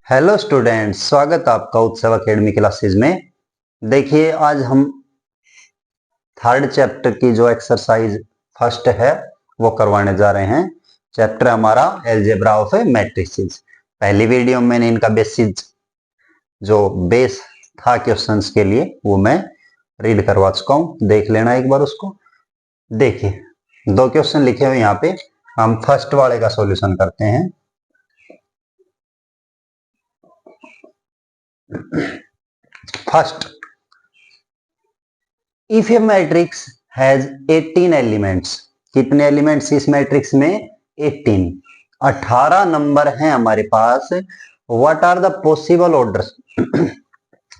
Hello students, स्वागत आपका उत्सव अकेडमी क्लासेस में। देखिए, आज हम थर्ड चैप्टर की जो एक्सरसाइज फर्स्ट है वो करवाने जा रहे हैं। चैप्टर हमारा अलजेब्रा ऑफ मैट्रिसेस। पहली वीडियो में मैंने इनका बेसिक जो बेस था क्वेश्चंस के लिए वो मैं रीड करवा चुका हूं, देख लेना एक बार उसको। देखिए, दो क्वेश्चन लिखे हुए यहाँ पे, हम फर्स्ट वाले का सॉल्यूशन करते हैं। First, if a matrix has 18 elements, कितने एलिमेंट्स इस मैट्रिक्स में? 18 नंबर हैं हमारे पास। What are the possible orders,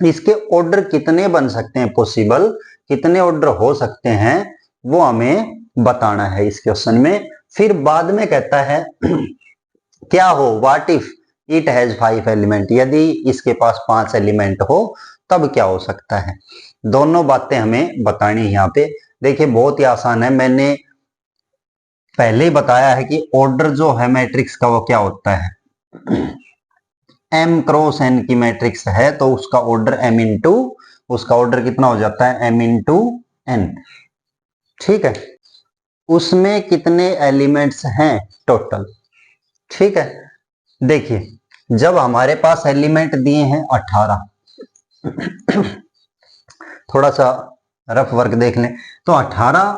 इसके ऑर्डर कितने बन सकते हैं, पॉसिबल कितने ऑर्डर हो सकते हैं, वो हमें बताना है इस क्वेश्चन में। फिर बाद में कहता है क्या हो, what if it has 5 element, यदि इसके पास 5 एलिमेंट हो तब क्या हो सकता है। दोनों बातें हमें बतानी है यहाँ पे। देखिए, बहुत ही आसान है, मैंने पहले ही बताया है कि ऑर्डर जो है मैट्रिक्स का वो क्या होता है। m क्रॉस n की मैट्रिक्स है तो उसका ऑर्डर m इंटू, उसका ऑर्डर कितना हो जाता है? m into n। ठीक है, उसमें कितने एलिमेंट्स हैं टोटल? ठीक है, देखिए, जब हमारे पास एलिमेंट दिए हैं 18, थोड़ा सा रफ वर्क देख लें तो 18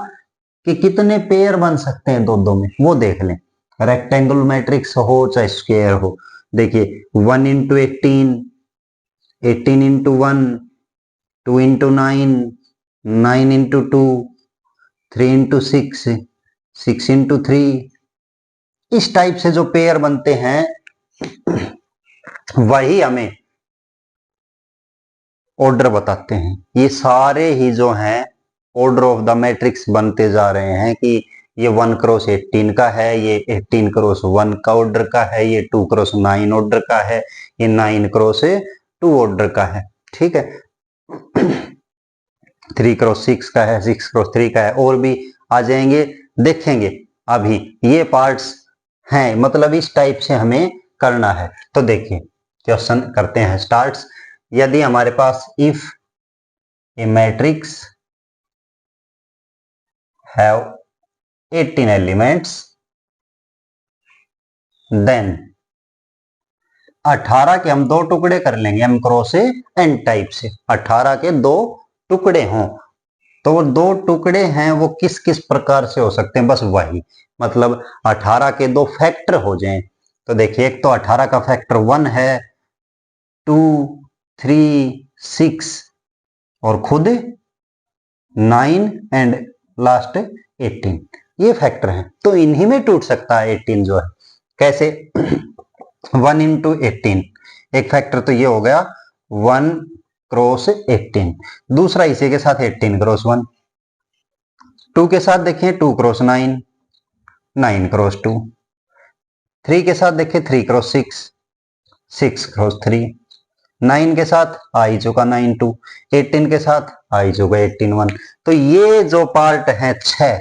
के कितने पेयर बन सकते हैं दो दो में, वो देख लें। रेक्टेंगल मैट्रिक्स हो चाहे स्क्वायर हो। देखिए, 1 into 18, 18 into 1, 2 into 9, 9 into 2, 3 into 6, 6 into 3, इस टाइप से जो पेयर बनते हैं वही हमें ऑर्डर बताते हैं। ये सारे ही जो हैं ऑर्डर ऑफ द मैट्रिक्स बनते जा रहे हैं कि ये 1 क्रॉस 18 का है, ये 18 क्रॉस 1 का ऑर्डर का है, ये 2 क्रॉस 9 ऑर्डर का है, ये 9 क्रॉस 2 ऑर्डर का है। ठीक है, 3 क्रॉस 6 का है, 6 क्रॉस 3 का है, और भी आ जाएंगे, देखेंगे। अभी ये पार्ट्स हैं, मतलब इस टाइप से हमें करना है। तो देखिए, क्वेश्चन करते हैं स्टार्ट्स। यदि हमारे पास if a matrix have 18 elements then 18 के हम दो टुकड़े कर लेंगे m क्रॉस n टाइप से। 18 के दो टुकड़े हों तो वो दो टुकड़े हैं वो किस किस प्रकार से हो सकते हैं, बस वही, मतलब 18 के दो फैक्टर हो जाएं। तो देखिए, एक तो 18 का फैक्टर 1 है, 2, 3, 6 और खुद 9 एंड लास्ट 18, ये फैक्टर हैं। तो इन्हीं में टूट सकता है 18 जो है। कैसे? 1 इंटू 18, एक फैक्टर तो ये हो गया 1 क्रॉस 18, दूसरा इसी के साथ 18 क्रॉस 1, 2 के साथ देखिए 2 क्रॉस 9, 9 क्रॉस 2, 3 के साथ देखिए 3 क्रॉस 6, 6 क्रॉस 3, 9 के साथ आ ही चुका 9 2, 18 के साथ आ ही चुका 18 1। तो ये जो पार्ट है 6,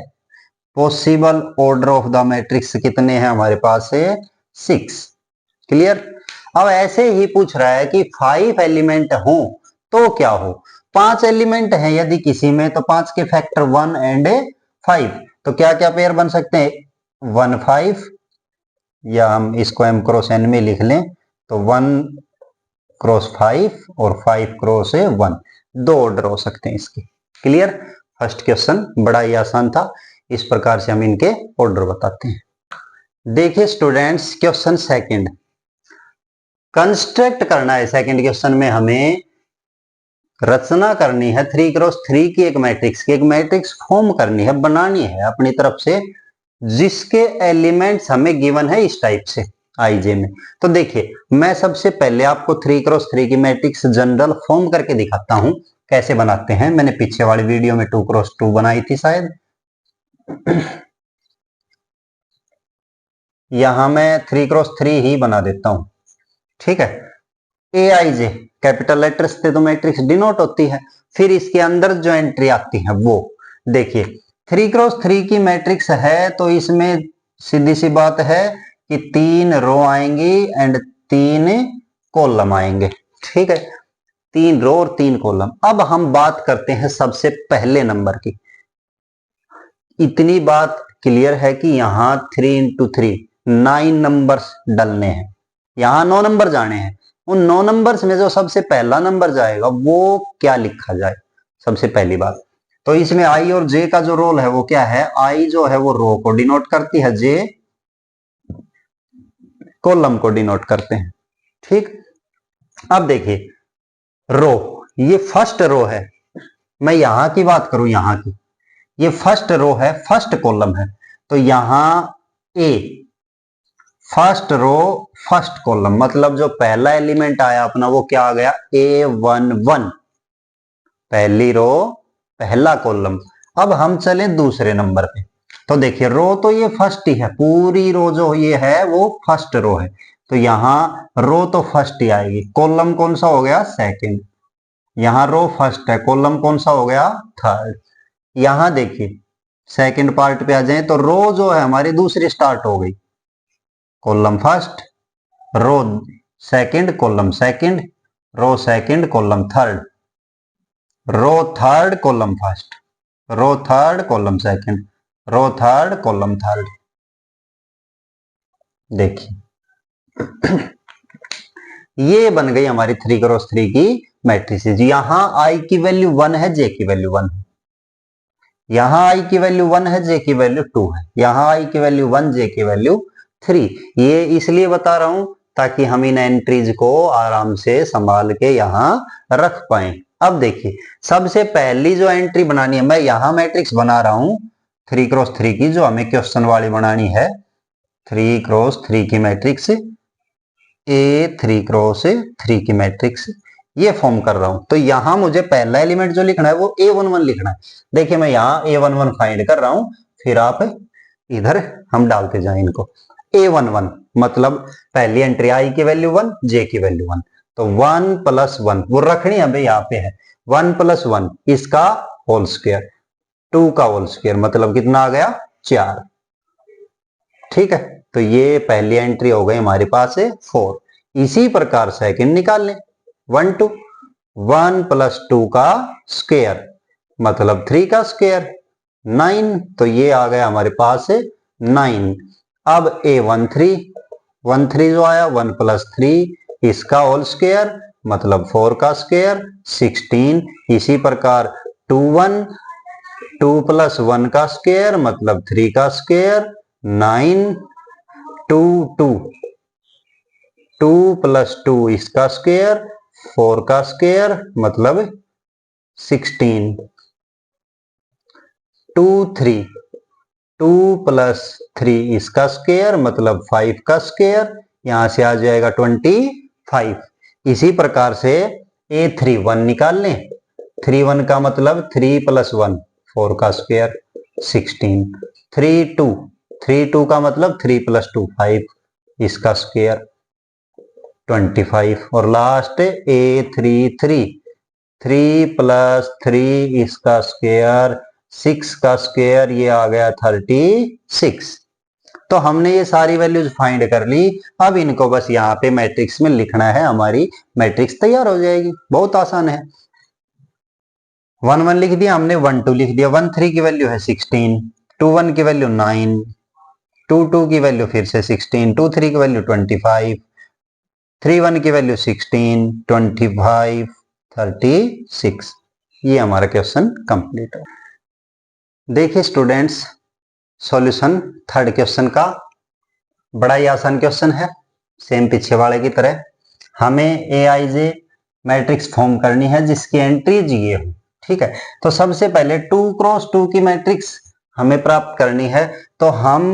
possible order of the matrix कितने हैं हमारे पास है? 6। क्लियर? अब ऐसे ही पूछ रहा है कि 5 एलिमेंट हो तो क्या हो। 5 एलिमेंट हैं यदि किसी में, तो 5 के फैक्टर 1 एंड 5, तो क्या क्या पेयर बन सकते हैं? 1 5, या हम इसको m क्रॉस n में लिख लें तो 1 क्रॉस 5 और 5 क्रॉस 1, दो ऑर्डर हो सकते हैं इसके। क्लियर? फर्स्ट क्वेश्चन बड़ा ही आसान था, इस प्रकार से हम इनके ऑर्डर बताते हैं। देखिए स्टूडेंट्स, क्वेश्चन सेकंड कंस्ट्रक्ट करना है। सेकंड क्वेश्चन में हमें रचना करनी है 3 क्रॉस 3 की, एक मैट्रिक्स की, एक मैट्रिक्स फॉर्म करनी है, बनानी है अपनी तरफ से, जिसके एलिमेंट्स हमें गिवन है इस टाइप से आईजे में। तो देखिए, मैं सबसे पहले आपको 3 क्रॉस 3 की मैट्रिक्स जनरल फॉर्म करके दिखाता हूं कैसे बनाते हैं। मैंने पीछे वाली वीडियो में 2 क्रॉस 2 बनाई थी शायद। यहां मैं 3 क्रॉस 3 ही बना देता हूं। ठीक है, ए आई जे कैपिटल लेटर्स से तो मैट्रिक्स डिनोट होती है, फिर इसके अंदर जो एंट्री आती है वो देखिए। 3 क्रॉस 3 की मैट्रिक्स है तो इसमें सीधी सी बात है कि 3 रो आएंगी एंड 3 कॉलम आएंगे। ठीक है, 3 रो और 3 कॉलम। अब हम बात करते हैं सबसे पहले नंबर की। इतनी बात क्लियर है कि यहां 3 इंटू 3 9 नंबर्स डलने हैं, यहां 9 नंबर जाने हैं। उन 9 नंबर्स में जो सबसे पहला नंबर जाएगा वो क्या लिखा जाए, सबसे पहली बात। तो इसमें आई और जे का जो रोल है वो क्या है, आई जो है वो रो को डिनोट करती है, जे कॉलम को डिनोट करते हैं। ठीक, अब देखिए रो, ये फर्स्ट रो है, मैं यहां की बात करूं, यहां की, ये फर्स्ट रो है, फर्स्ट कॉलम है। तो यहां ए, फर्स्ट रो फर्स्ट कॉलम, मतलब जो पहला एलिमेंट आया अपना वो क्या आ गया, A11, पहली रो पहला कॉलम। अब हम चले दूसरे नंबर पे। तो देखिए रो तो ये फर्स्ट ही है, पूरी रो जो ये है वो फर्स्ट रो है, तो यहां रो तो फर्स्ट ही आएगी। कॉलम कौन सा हो गया, सेकंड। यहां रो फर्स्ट है, कॉलम कौन सा हो गया, थर्ड। यहां देखिए सेकंड पार्ट पे आ जाए तो रो जो है हमारी दूसरी स्टार्ट हो गई, column first, row second, column second, row second, column third, row third, column first, row third, column second, row third, column third. देखिए ये बन गई हमारी 3 क्रॉस 3 की मैट्रिसेस। यहां आई की वैल्यू 1 है, जे की वैल्यू 1 है, यहां आई की वैल्यू 1 है, जे की वैल्यू 2 है, यहां आई की वैल्यू 1, जे की वैल्यू 3। ये इसलिए बता रहा हूं ताकि हम इन एंट्रीज को आराम से संभाल के यहां रख पाए। अब देखिए सबसे पहली जो एंट्री बनानी है, मैं यहां मैट्रिक्स बना रहा हूं 3 क्रॉस 3 की, जो हमें क्वेश्चन वाली बनानी है 3 क्रॉस 3 की मैट्रिक्स, A3 क्रॉस 3 की मैट्रिक्स ये फॉर्म कर रहा हूं। तो यहां मुझे पहला एलिमेंट जो लिखना है वो A11 लिखना है। देखिए मैं यहां A11 फाइंड कर रहा हूं, फिर आप इधर हम डालते जाएं इनको। A11 मतलब पहली एंट्री आई की वैल्यू 1, जे की वैल्यू 1, तो 1 + 1 वो रखनी है भाई, यहाँ पे है 1 + 1 इसका होल स्क्वायर, 2 का होल स्क्वायर, मतलब कितना आ गया, 4। ठीक है, तो ये पहली एंट्री हो गई हमारे पास है 4। इसी प्रकार सेकंड निकाल लें, 1 2, 1 + 2 का स्क्वायर मतलब 3 का स्क्वायर 9, तो ये आ गया हमारे पास है 9। अब A13 जो आया 1 + 3 इसका होल स्क्वायर मतलब 4 का स्क्वायर 16। इसी प्रकार 2 1, 2 + 1 का स्क्वायर मतलब 3 का स्क्वायर 9, 2 2, 2 + 2 इसका स्क्वायर 4 का स्क्वायर मतलब 16, 2 3, 2 + 3 इसका स्क्वायर मतलब 5 का स्क्वायर, यहां से आ जाएगा 25। इसी प्रकार से A31 निकाल लें, 31 का मतलब 3 + 1 4 का स्क्वायर 16, 3 2, 3 2 का मतलब 3 + 2 5 इसका स्क्वायर 25, और लास्ट A33 3 + 3 इसका स्क्वायर 6 का स्क्वायर, ये आ गया 36। तो हमने ये सारी वैल्यूज फाइंड कर ली। अब इनको बस यहाँ पे मैट्रिक्स में लिखना है, हमारी मैट्रिक्स तैयार हो जाएगी, बहुत आसान है। 1 1 लिख दिया हमने, 1 2 लिख दिया, 1 3 की वैल्यू है 16, 2 1 की वैल्यू 9, 2 2 की वैल्यू फिर से 16, 2 3 की वैल्यू 25, 3 1 की वैल्यू 16, 25, 36। ये हमारा क्वेश्चन कंप्लीट है। देखिए स्टूडेंट्स, सॉल्यूशन थर्ड क्वेश्चन का बड़ा ही आसान क्वेश्चन है, सेम पीछे वाले की तरह। हमें AIJ मैट्रिक्स फॉर्म करनी है जिसकी एंट्रीज ये हो। ठीक है, तो सबसे पहले 2 क्रॉस 2 की मैट्रिक्स हमें प्राप्त करनी है। तो हम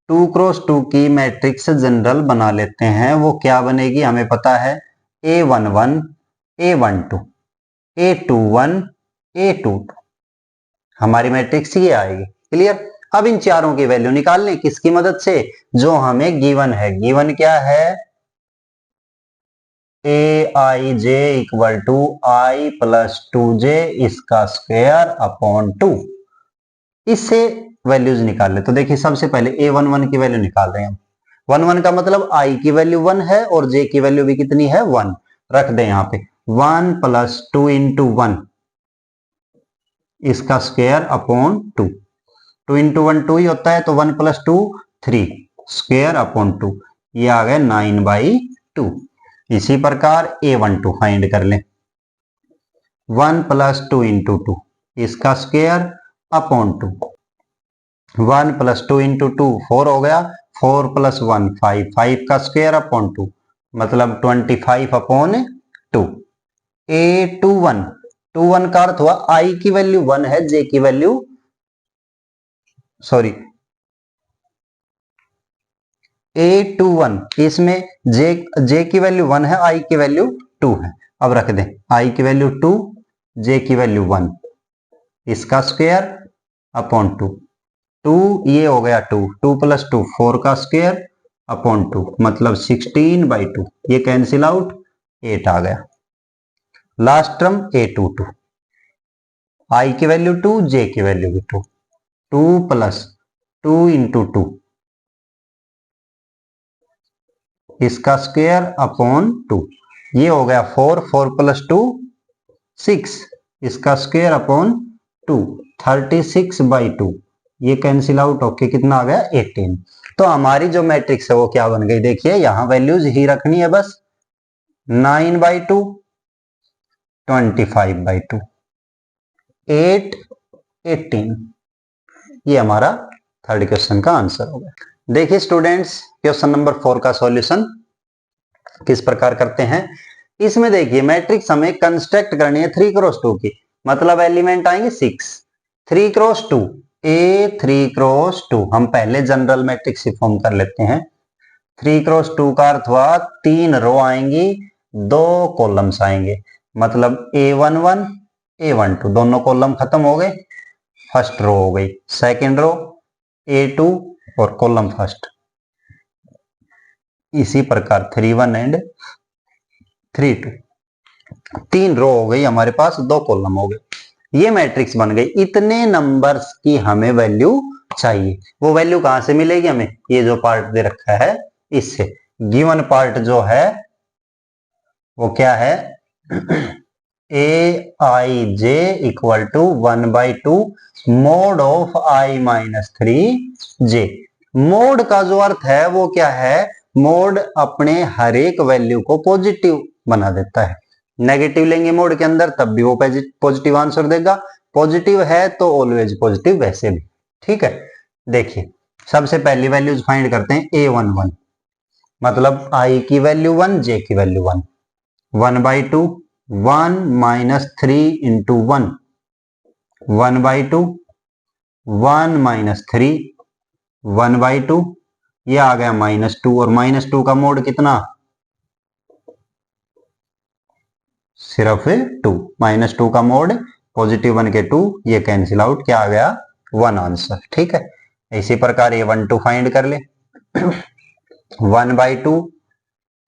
2 क्रॉस 2 की मैट्रिक्स जनरल बना लेते हैं। वो क्या बनेगी हमें पता है, A11, A12, A21, A22, हमारी मैट्रिक्स ये आएगी। क्लियर। अब इन चारों की वैल्यू निकाल लें, किसकी मदद से, जो हमें गिवन है। गिवन क्या है, AIJ = I + 2J इसका स्क्वायर अपॉन 2। इससे वैल्यूज निकाल ले। तो देखिए सबसे पहले A11 की वैल्यू निकाल रहे हैं हम, वन वन का मतलब आई की वैल्यू 1 है और जे की वैल्यू भी कितनी है 1। रख दे यहाँ पे 1 प्लस 2 इंटू 1 इसका स्क्वायर अपॉन 2। 2 इंटू 1 2 ही होता है, तो 1 प्लस 2 3 स्क्वायर अपॉन 2, ये आ गया 9/2। इसी प्रकार A12 फाइंड कर लें। 1 प्लस 2 इंटू 2 इसका स्क्वायर अपॉन 2। 1 प्लस 2 इंटू 2 4 हो गया, 4 प्लस 1 5, 5 का स्क्वायर अपॉन 2 मतलब 25 अपॉन 2। A21 21 का अर्थ हुआ आई की वैल्यू 1 है, जे की वैल्यू सॉरी A21 इसमें जे की वैल्यू 1 है, आई की वैल्यू 2 है। अब रख दें आई की वैल्यू 2, जे की वैल्यू 1, इसका स्क्वायर अपॉन 2। 2 ये हो गया 2, 2 प्लस 2 4 का स्क्वायर अपॉन 2 मतलब 16/2, ये कैंसिल आउट 8 आ गया। लास्ट टर्म A22 आई की वैल्यू 2, जे की वैल्यू भी 2, 2 प्लस 2 इंटू 2 इसका स्क्वायर अपॉन 2, ये हो गया 4, 4 प्लस 2 6 इसका स्क्वायर अपॉन 2 36/2, ये कैंसिल आउट होके कितना आ गया 18। तो हमारी जो मैट्रिक्स है वो क्या बन गई, देखिए यहां वैल्यूज ही रखनी है बस। 9/2 25/2 8 18, ये हमारा थर्ड क्वेश्चन का आंसर होगा। देखिए स्टूडेंट्स क्वेश्चन नंबर 4 का सॉल्यूशन किस प्रकार करते हैं। इसमें देखिए मैट्रिक्स हमें कंस्ट्रक्ट करनी है 3 क्रॉस 2 की, मतलब एलिमेंट आएंगे 6। 3 क्रॉस 2 ए 3 क्रॉस 2, हम पहले जनरल मैट्रिक्स ही फॉर्म कर लेते हैं। 3 क्रॉस 2 का अर्थ हुआ 3 रो आएंगी, 2 कॉलम्स आएंगे, मतलब A11 A12 दोनों कॉलम खत्म हो गए, फर्स्ट रो हो गई। सेकंड रो A2 और कॉलम फर्स्ट। इसी प्रकार 3 1 एंड 3 2, 3 रो हो गई हमारे पास, 2 कॉलम हो गए, ये मैट्रिक्स बन गई। इतने नंबर्स की हमें वैल्यू चाहिए। वो वैल्यू कहां से मिलेगी हमें, ये जो पार्ट दे रखा है इससे। गिवन पार्ट जो है वो क्या है Aij equal to 1/2 mod of I minus 3j। Mod का जो अर्थ है वो क्या है, मोड अपने हर एक वैल्यू को पॉजिटिव बना देता है। नेगेटिव लेंगे मोड के अंदर तब भी वो पॉजिटिव आंसर देगा, पॉजिटिव है तो ऑलवेज पॉजिटिव वैसे भी। ठीक है, देखिए सबसे पहली वैल्यूज फाइंड करते हैं। A11 मतलब I की वैल्यू 1, J की वैल्यू 1, 1/2 1 माइनस 3 इंटू 1, 1/2 1 माइनस 3 1/2, ये आ गया -2, और -2 का मोड कितना, सिर्फ 2, -2 का मोड पॉजिटिव बन के 2, ये कैंसिल आउट, क्या आ गया 1 आंसर। ठीक है, इसी प्रकार A12 फाइंड कर ले। 1/2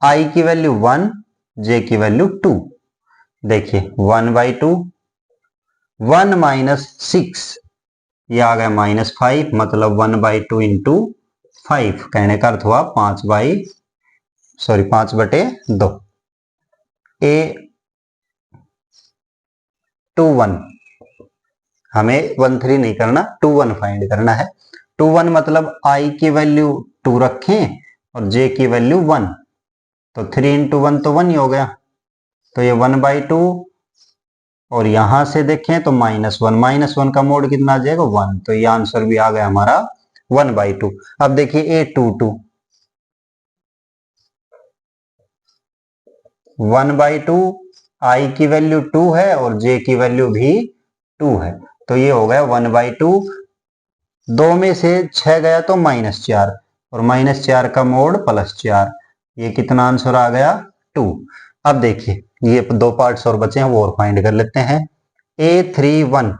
I की वैल्यू 1, J की वैल्यू 2, देखिए 1/2 1 माइनस 6, ये आ गया -5 मतलब 1/2 इंटू 5, कहने का अर्थ हुआ 5/2। A21 हमें 1 3 नहीं करना, 21 फाइंड करना है। 21 मतलब I की वैल्यू 2 रखें और J की वैल्यू 1, तो 3 इंटू 1 तो 1 ही हो गया, तो ये 1/2, और यहां से देखें तो -1 का मोड कितना आ जाएगा 1, तो ये आंसर भी आ गया हमारा 1/2। अब देखिए A22 1/2 I की वैल्यू 2 है और J की वैल्यू भी 2 है, तो ये हो गया 1/2। 2 में से 6 गया तो -4, और -4 का मोड +4, ये कितना आंसर आ गया 2। अब देखिए ये 2 पार्ट्स और बचे हैं, वो और फाइंड कर लेते हैं। A31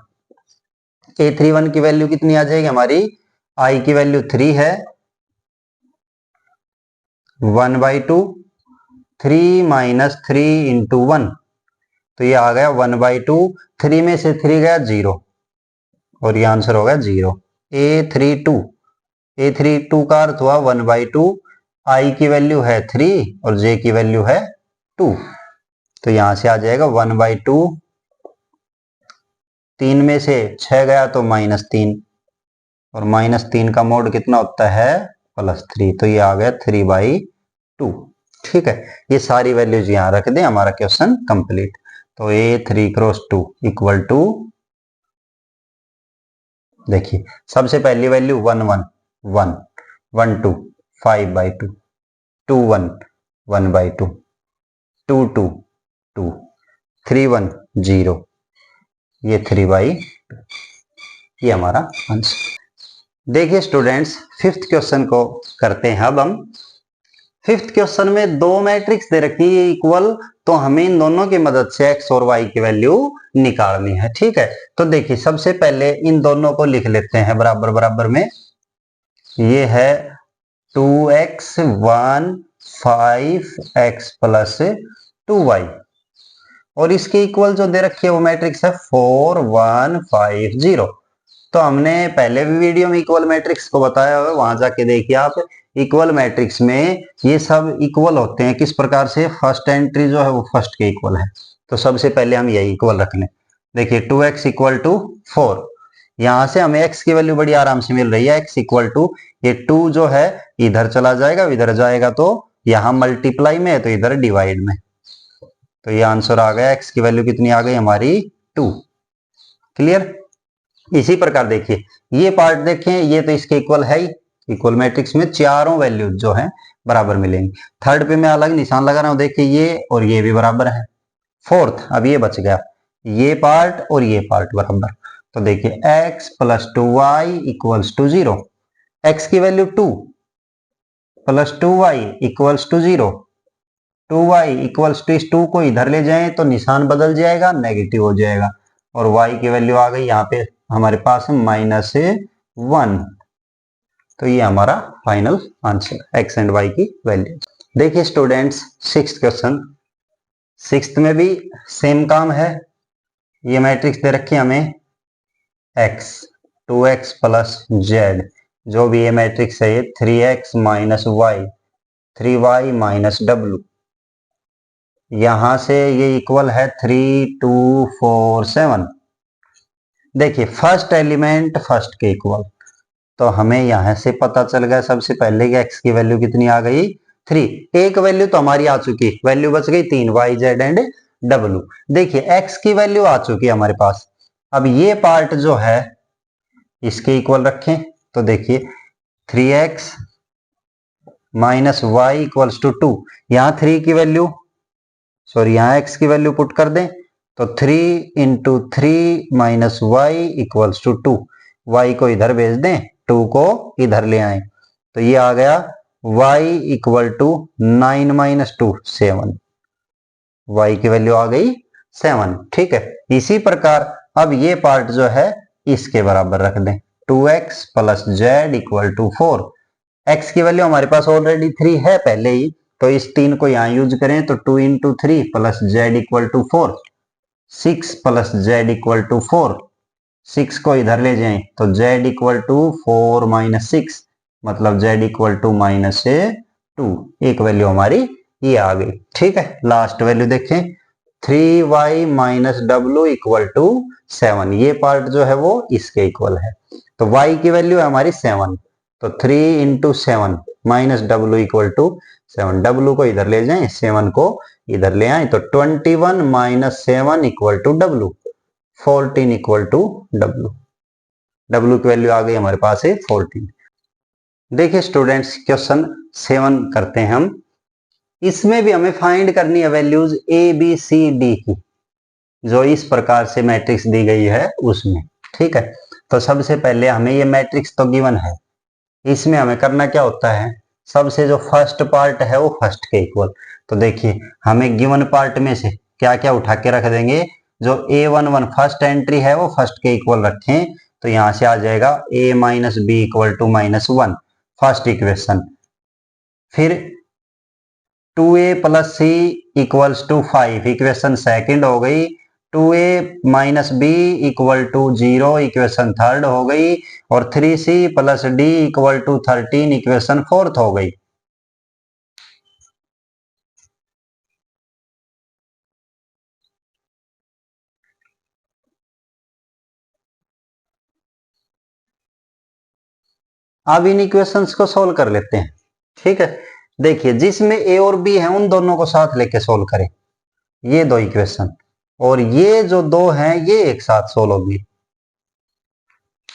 की वैल्यू कितनी आ जाएगी हमारी, I की वैल्यू 3 है, 1/2 3 माइनस 3 इंटू 1, तो ये आ गया 1/2। 3 में से 3 गया 0, और ये आंसर हो गया 0। A32 का अर्थ हुआ 1/2 i की वैल्यू है 3 और j की वैल्यू है 2, तो यहां से आ जाएगा 1/2, 3 में से 6 गया तो -3, और -3 का मोड कितना होता है +3, तो ये आ गया 3/2। ठीक है, ये सारी वैल्यूज यहां रख दें, हमारा क्वेश्चन कंप्लीट। तो a 3 क्रॉस 2 इक्वल टू, देखिए सबसे पहली वैल्यू 1 1 1 1 2 5/2, 2 1 1/2, 2 2 2, 3 1 0, ये 3/2, ये हमारा आंसर। देखिए स्टूडेंट्स, फिफ्थ क्वेश्चन को करते हैं अब हम। फिफ्थ क्वेश्चन में दो मैट्रिक्स दे रखी है इक्वल, तो हमें इन दोनों की मदद से x और y की वैल्यू निकालनी है। ठीक है, तो देखिए सबसे पहले इन दोनों को लिख लेते हैं बराबर बराबर में। ये है 2x 1 5x प्लस 2y, और इसके इक्वल जो दे रखी है वो मैट्रिक्स है 4 1 5 0। तो हमने पहले भी वीडियो में इक्वल मैट्रिक्स को बताया हुआ है, वहां जाके देखिए आप। इक्वल मैट्रिक्स में ये सब इक्वल होते हैं किस प्रकार से, फर्स्ट एंट्री जो है वो फर्स्ट के इक्वल है, तो सबसे पहले हम यही इक्वल रख लें। देखिए 2x इक्वल टू 4, यहां से हमें x की वैल्यू बड़ी आराम से मिल रही है, x इक्वल टू, ये 2 जो है इधर चला जाएगा, इधर जाएगा तो यहां मल्टीप्लाई में है तो इधर डिवाइड में, तो ये आंसर आ गया, x की वैल्यू कितनी आ गई हमारी 2। क्लियर। इसी प्रकार देखिए ये पार्ट देखें, ये तो इसके इक्वल है ही, इक्वल मैट्रिक्स में चारों वैल्यूज जो हैं बराबर मिलेंगी। थर्ड पे मैं अलग निशान लगा रहा हूं, देखिए ये और ये भी बराबर है। फोर्थ अब ये बच गया, ये पार्ट और ये पार्ट बराबर, तो देखिए x plus 2y equals to 0, x की value 2 plus 2y equals to 0, 2y equals to, इस 2 को इधर ले जाएं तो निशान बदल जाएगा, नेगेटिव हो जाएगा, और y की वैल्यू आ गई यहाँ पे हमारे पास -1, तो ये हमारा final answer x and y की वैल्यू। देखिए स्टूडेंट्स सिक्स्थ क्वेश्चन, सिक्स्थ में भी सेम काम है। ये मैट्रिक्स दे रखी है हमें x 2x प्लस z, जो भी ये मैट्रिक्स है ये 3x minus Y 3y minus w, यहां से ये इक्वल है 3 2 4 7। देखिए फर्स्ट एलिमेंट फर्स्ट के इक्वल, तो हमें यहां से पता चल गया सबसे पहले कि x की वैल्यू कितनी आ गई 3, एक वैल्यू तो हमारी आ चुकी, वैल्यू बच गई 3 y z एंड w। देखिए x की वैल्यू आ चुकी है हमारे पास, अब ये पार्ट जो है इसके इक्वल रखें, तो देखिए 3x minus y equals to 2, यहां 3 की वैल्यू सॉरी यहाँ x की वैल्यू पुट कर दें, तो 3 into 3 minus y equals to 2, y को इधर भेज दें, 2 को इधर ले आए, तो ये आ गया y equal to 9 minus 2 7, y की वैल्यू आ गई 7। ठीक है, इसी प्रकार अब ये पार्ट जो है इसके बराबर रख दें, 2x plus z equal to 4, x की वैल्यू हमारे पास ऑलरेडी 3 है पहले ही, तो इस 3 को यहां यूज करें तो 2 into 3 plus z equal to 4, 6 plus z equal to 4, 6 को इधर ले जाएं तो z इक्वल टू 4 माइनस 6, मतलब z इक्वल टू -2, एक वैल्यू हमारी ये आ गई। ठीक है, लास्ट वैल्यू देखें 3y माइनस डब्ल्यू इक्वल टू 7, ये पार्ट जो है वो इसके इक्वल है, तो y की वैल्यू है हमारी 7, तो 3 इंटू 7 माइनस डब्ल्यू इक्वल टू 7, डब्ल्यू को इधर ले जाएं 7 को इधर ले आए, तो 21 minus 7 equal to W, 14 equal to W, W की वैल्यू आ गई हमारे पास है 14। देखिए स्टूडेंट्स क्वेश्चन 7 करते हैं हम, इसमें भी हमें फाइंड करनी है values A B C D की, जो इस प्रकार से मैट्रिक्स दी गई है उसमें। ठीक है, तो सबसे पहले हमें ये मैट्रिक्स तो गिवन है, इसमें हमें करना क्या होता है, सबसे जो फर्स्ट पार्ट है वो फर्स्ट के इक्वल, तो देखिए हमें गिवन पार्ट में से क्या क्या उठा के रख देंगे, जो a11 फर्स्ट एंट्री है वो फर्स्ट के इक्वल रखें, तो यहां से आ जाएगा a minus B equal to -1 first equation, फिर 2a plus C equals to 5 equation second हो गई, 2a minus B equal to 0 equation third हो गई, और 3c plus D equal to 13 equation fourth हो गई। अब इन इक्वेशंस को सोल्व कर लेते हैं। ठीक है, देखिए जिसमें ए और बी है उन दोनों को साथ लेके सोल्व करें, ये दो इक्वेशन, और ये जो दो हैं ये एक साथ सोल्व होगी।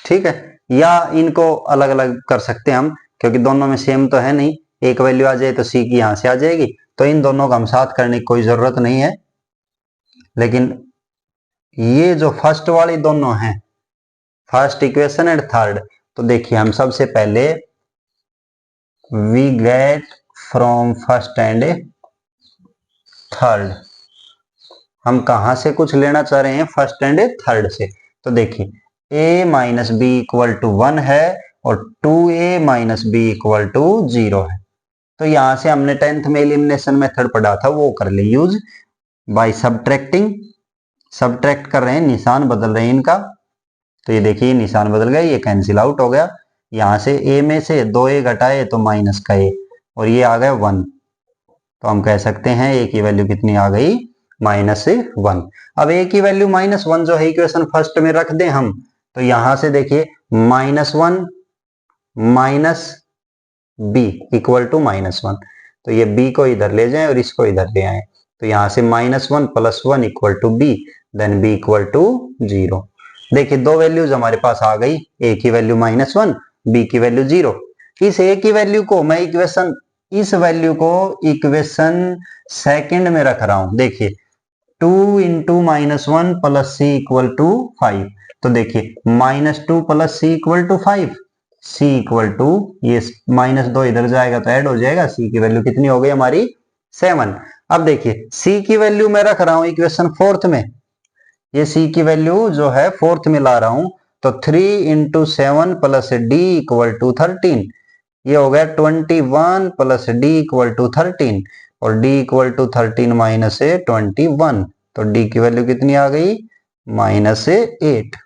ठीक है, या इनको अलग अलग कर सकते हैं हम, क्योंकि दोनों में सेम तो है नहीं, एक वैल्यू आ जाए तो सी की यहां से आ जाएगी, तो इन दोनों को हम साथ करने की कोई जरूरत नहीं है। लेकिन ये जो फर्स्ट वाली दोनों हैं, फर्स्ट इक्वेशन एंड थर्ड, तो देखिए हम सबसे पहले we get from first and third, हम कहां से कुछ लेना चाह रहे हैं, फर्स्ट एंड थर्ड से। तो देखिए a minus B equal to 1 है और 2a minus B equal to 0 है। तो यहां से हमने 10th में एलिमिनेशन मेथड पढ़ा था, वो कर ले यूज बाय सब्ट्रैक्टिंग। सब्ट्रैक्ट कर रहे हैं, निशान बदल रहे हैं इनका, तो ये देखिए निशान बदल गया, ये कैंसिल आउट हो गया। यहां से a में से 2a घटाए तो माइनस का a, और ये आ गया 1, तो हम कह सकते हैं a की वैल्यू कितनी आ गई, -1। अब a की वैल्यू -1 जो है इक्वेशन फर्स्ट में रख दें हम, तो यहां से देखिए -1 माइनस b इक्वल टू -1, तो ये b को इधर ले जाएं और इसको इधर ले आए, तो यहां से -1 + 1 equal to b, then b equal to 0। देखिए दो वैल्यूज हमारे पास आ गई, a की वैल्यू -1, b की वैल्यू 0। इस a की वैल्यू को मैं इक्वेशन, इस वैल्यू को इक्वेशन सेकंड में रख रहा हूं। देखिए 2 × -1 + c इक्वल टू 5, तो देखिए -2 + c equal to 5, c equal to, ये -2 इधर जाएगा तो ऐड हो जाएगा, c की वैल्यू कितनी हो गई हमारी 7। अब देखिए c की वैल्यू मैं रख रहा हूं इक्वेशन फोर्थ में, ये c की वैल्यू जो है फोर्थ में ला रहा हूं, तो 3 × 7 + d इक्वल टू 13, ये हो गया 21 + d इक्वल टू 13, और d इक्वल टू 13 माइनस 21, तो d की वैल्यू कितनी आ गई, -8।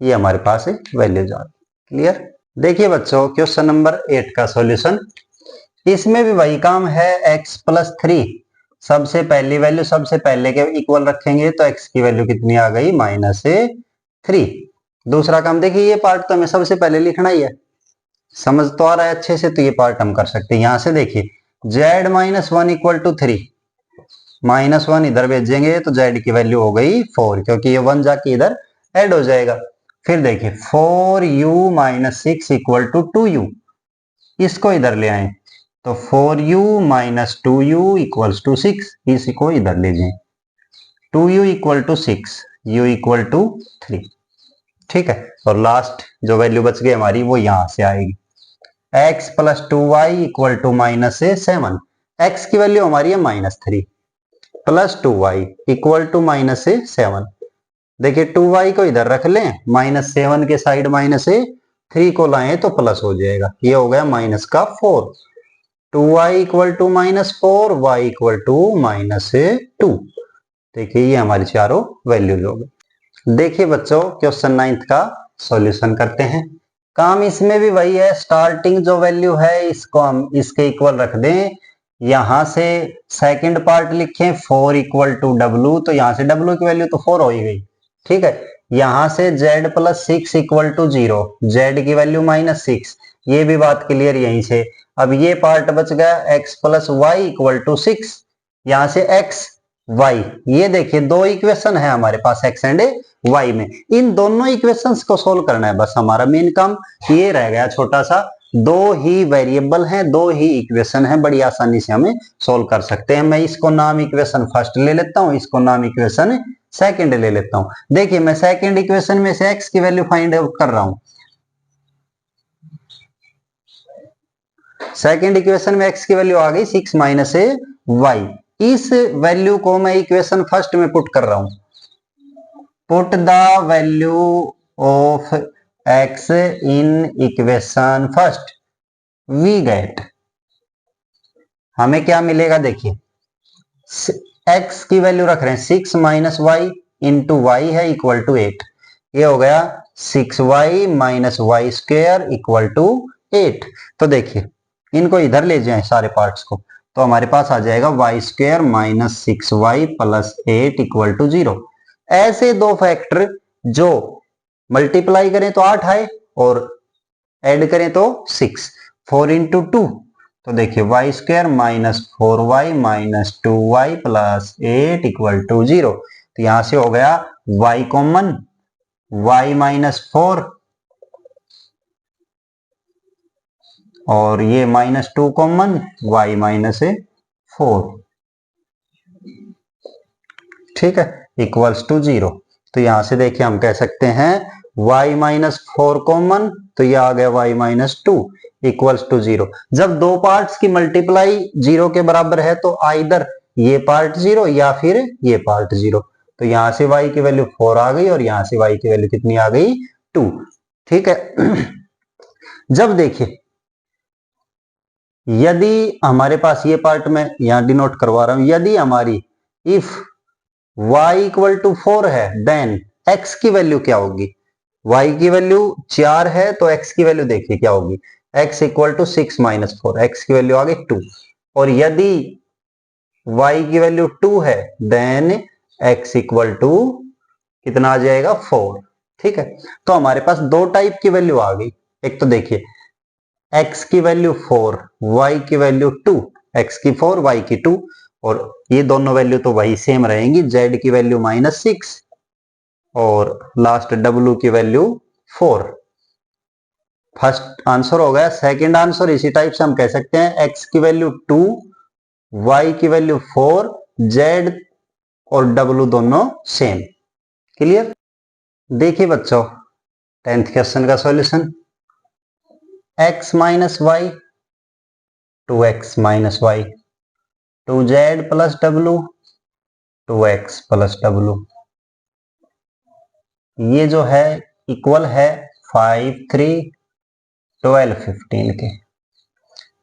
ये हमारे पास वैल्यूज आ गई। क्लियर। देखिए बच्चों क्वेश्चन नंबर 8 का सॉल्यूशन, इसमें भी वही काम है, x + 3, सबसे पहली वैल्यू सबसे पहले के इक्वल रखेंगे, तो x की वैल्यू कितनी आ गई, -3। दूसरा काम देखिए, ये पार्ट तो हमें सबसे पहले लिखना ही है, समझ तो आ रहा है अच्छे से, तो ये पार्ट हम कर सकते हैं। यहां से देखिए z -1 इक्वल टू 3, -1 इधर भेजेंगे तो z की वैल्यू हो गई 4, क्योंकि ये 1 जाके इधर ऐड हो जाएगा। फिर देखिए 4u - 6 इक्वल टू 2u, इसको इधर ले आए तो 4u - 2u इक्वल्स टू 6, इसको इधर ले जाए, 2u equal to 6, u equal to 3। ठीक है, और लास्ट जो वैल्यू बच गई हमारी वो यहां से आएगी, x + 2y equal to -7, x की वैल्यू हमारी है -3 + 2y इक्वल टू -7। देखिए 2y को इधर रख लें, -7 के साइड -3 को लाएं तो प्लस हो जाएगा, ये हो गया -4, 2y equal to -4, y equal to -2। देखिए ये हमारी चारों वैल्यूज हो गई। देखिए बच्चों क्वेश्चन 9 का सॉल्यूशन करते हैं। काम इसमें भी वही है, स्टार्टिंग जो वैल्यू है इसको हम इसके इक्वल रख दें, यहां से सेकंड पार्ट लिखें 4 इक्वल टू w, तो यहां से w की वैल्यू तो 4 हो ही गई। ठीक है, यहां से z + 6 इक्वल टू 0, z की वैल्यू -6, ये भी बात क्लियर यहीं से। अब ये पार्ट बच गया x + y इक्वल टू 6, यहां से x y, ये देखिए दो इक्वेशन है हमारे पास x एंड y में, इन दोनों इक्वेशंस को सोल्व करना है, बस हमारा मेन काम ये रह गया छोटा सा। दो ही वेरिएबल हैं, दो ही इक्वेशन है, बड़ी आसानी से हमें सोल्व कर सकते हैं। मैं इसको नाम इक्वेशन फर्स्ट ले लेता हूं, इसको नाम इक्वेशन सेकंड ले लेता हूं। देखिए मैं सेकंड इक्वेशन में से x की वैल्यू फाइंड आउट कर रहा हूं, सेकंड इक्वेशन में x की वैल्यू आ गई 6 - y, इस वैल्यू को मैं इक्वेशन फर्स्ट में पुट कर रहा हूं, put the value of x in equation first, we get, हमें क्या मिलेगा, देखिए x की वैल्यू रख रहे हैं 6 - y इंटू y है इक्वल टू 8, ये हो गया 6y - y² इक्वल टू 8। तो देखिए इनको इधर ले जाएं सारे पार्ट्स को, तो हमारे पास आ जाएगा y² - 6y + 8 इक्वल टू 0। ऐसे दो फैक्टर जो मल्टीप्लाई करें तो 8 आए और ऐड करें तो 6, 4 इंटू 2, तो देखिए Y square minus 4y minus 2y plus 8 equal to 0। तो यहां से हो गया y कॉमन, y माइनस 4 और ये माइनस 2 कॉमन, y माइनस 4, ठीक है, इक्वल्स टू 0। तो यहां से देखिए हम कह सकते हैं y माइनस 4 कॉमन, तो ये आ गया y माइनस 2 इक्वल्स टू 0। जब दो पार्ट्स की मल्टीप्लाई 0 के बराबर है तो आइदर ये पार्ट 0 या फिर ये पार्ट 0। तो यहां से y की वैल्यू 4 आ गई और यहां से y की वैल्यू कितनी आ गई, 2, ठीक है। जब देखिए यदि हमारे पास ये पार्ट में यहां डिनोट करवा रहा हूं, यदि हमारी इफ y इक्वल टू 4 है देन x की वैल्यू क्या होगी, y की वैल्यू 4 है तो x की वैल्यू देखिए क्या होगी, x equal to 6 minus 4, x की वैल्यू आ गई 2। और यदि y की वैल्यू 2 है देन x इक्वल टू कितना आ जाएगा, 4, ठीक है। तो हमारे पास दो टाइप की वैल्यू आ गई, एक तो देखिए x की वैल्यू 4, y की वैल्यू 2, x की 4 y की 2, और ये दोनों वैल्यू तो वही सेम रहेंगी, z की वैल्यू माइनस 6 और लास्ट w की वैल्यू 4। फर्स्ट आंसर हो गया। सेकंड आंसर इसी टाइप से हम कह सकते हैं x की वैल्यू 2, y की वैल्यू 4, z और w दोनों सेम। क्लियर। देखिए बच्चों 10th क्वेश्चन का solution, x minus Y, 2x minus Y, 2z plus w, 2x plus w, ये जो है इक्वल है 5, 3, 12, 15 के।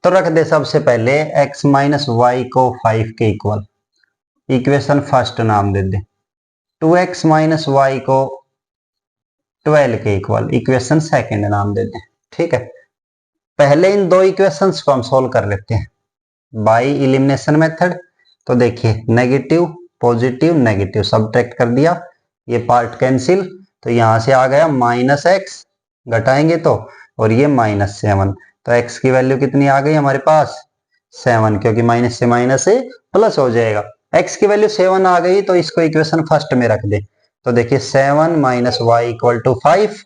तो रख दे सबसे पहले x माइनस वाई को 5 के इक्वल, इक्वेशन फर्स्ट नाम दे दे, 2x माइनस वाई को 12 के इक्वल, इक्वेशन सेकंड नाम दे दे, ठीक है। पहले इन दो इक्वेशंस को हम सॉल्व कर लेते हैं बाय एलिमिनेशन मेथड। तो देखिए नेगेटिव पॉजिटिव नेगेटिव सब्ट्रैक्ट कर दिया, ये पार्ट कैंसिल, तो यहां से आ गया माइनस एक्स, घटाएंगे तो, और ये माइनस 7, तो x की वैल्यू कितनी आ गई हमारे पास, 7, क्योंकि माइनस से प्लस हो जाएगा। x की वैल्यू 7 आ गई तो इसको इक्वेशन फर्स्ट में रख दे। तो देखिए 7 minus Y equal to 5,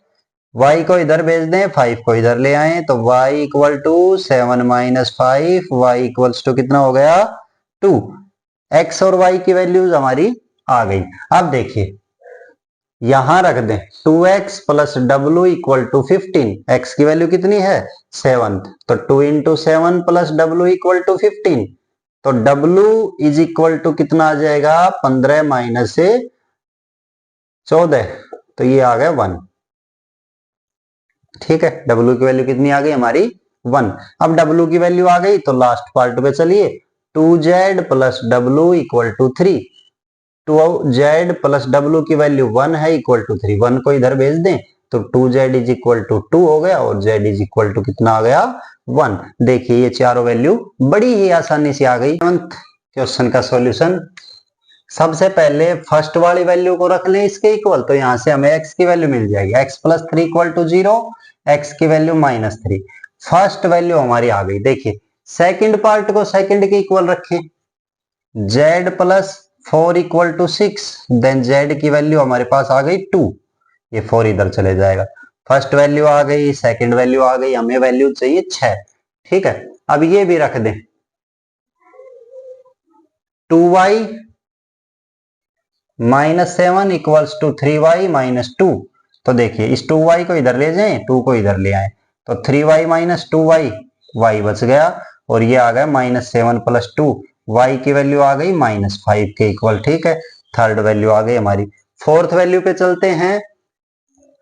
y को इधर भेज दें, 5 को इधर ले आए, तो y equal to 7 minus 5, Y equals to कितना हो गया, 2। x और y की वैल्यूज हमारी आ गई। अब देखिए यहां रख दें 2x plus W equal to 15, x की वैल्यू कितनी है 7, तो 2 into 7 plus W equal to 15, तो w इज इक्वल टू कितना आ जाएगा, 15 माइनस से 14, तो ये आ गया 1, ठीक है। w की वैल्यू कितनी आ गई हमारी 1। अब w की वैल्यू आ गई तो लास्ट पार्ट पे चलिए, 2z plus W equal to 3, 2z plus w की वैल्यू 1 है इक्वल टू 3, 1 को इधर भेज दें तो 2z इज इक्वल टू 2 हो गया और z इज इक्वल टू कितना आ गया 1। देखिए ये चारों वैल्यू बड़ी ही आसानी से आ गई। क्वेश्चन का सॉल्यूशन, सबसे पहले फर्स्ट वाली वैल्यू को रख लें इसके इक्वल, तो यहां से हमें x की वैल्यू मिल जाएगी, x plus 3 equal to 0, x की वैल्यू माइनस 3, फर्स्ट वैल्यू हमारी आ गई। देखिए सेकंड पार्ट को सेकंड के इक्वल रखें, z plus 4 equal to 6, then z की वैल्यू हमारे पास आ गई 2, ये 4 इधर चले जाएगा, फर्स्ट वैल्यू आ गई, सेकंड वैल्यू आ गई, हमें वैल्यू चाहिए 6, ठीक है। अब ये भी रख दें 2y minus 7 equals to 3y minus 2, तो देखिए इस 2y को इधर ले जाएं, 2 को इधर ले आए, तो 3y माइनस 2y, y बच गया, और ये आ गया माइनस 7 प्लस 2, y की वैल्यू आ गई माइनस 5 के इक्वल, ठीक है। थर्ड वैल्यू आ गई हमारी। फोर्थ वैल्यू पे चलते हैं,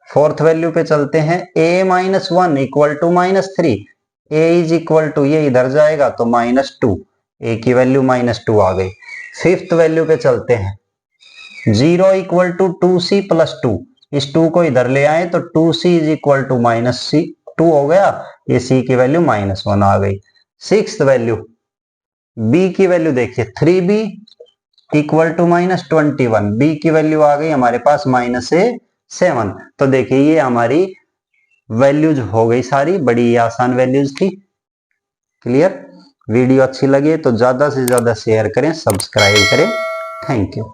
फोर्थ वैल्यू पे चलते हैं, a minus 1 equal to minus 3, a is equal to, ये इधर जाएगा तो माइनस 2, a की वैल्यू माइनस 2 आ गई। फिफ्थ वैल्यू पे चलते हैं, 0 इक्वल टू 2c प्लस 2, इस 2 को इधर ले आए तो 2c is equal to minus C 2 हो गया, ये c की वैल्यू माइनस 1 आ गई। सिक्स्थ वैल्यू b की वैल्यू देखिए 3b equal to minus 21, b की वैल्यू आ गई हमारे पास माइनस से 7, तो देखिए ये हमारी वैल्यूज हो गई सारी, बड़ी आसान वैल्यूज थी। क्लियर? वीडियो अच्छी लगे तो ज्यादा से ज्यादा शेयर करें, सब्सक्राइब करें। Thank you.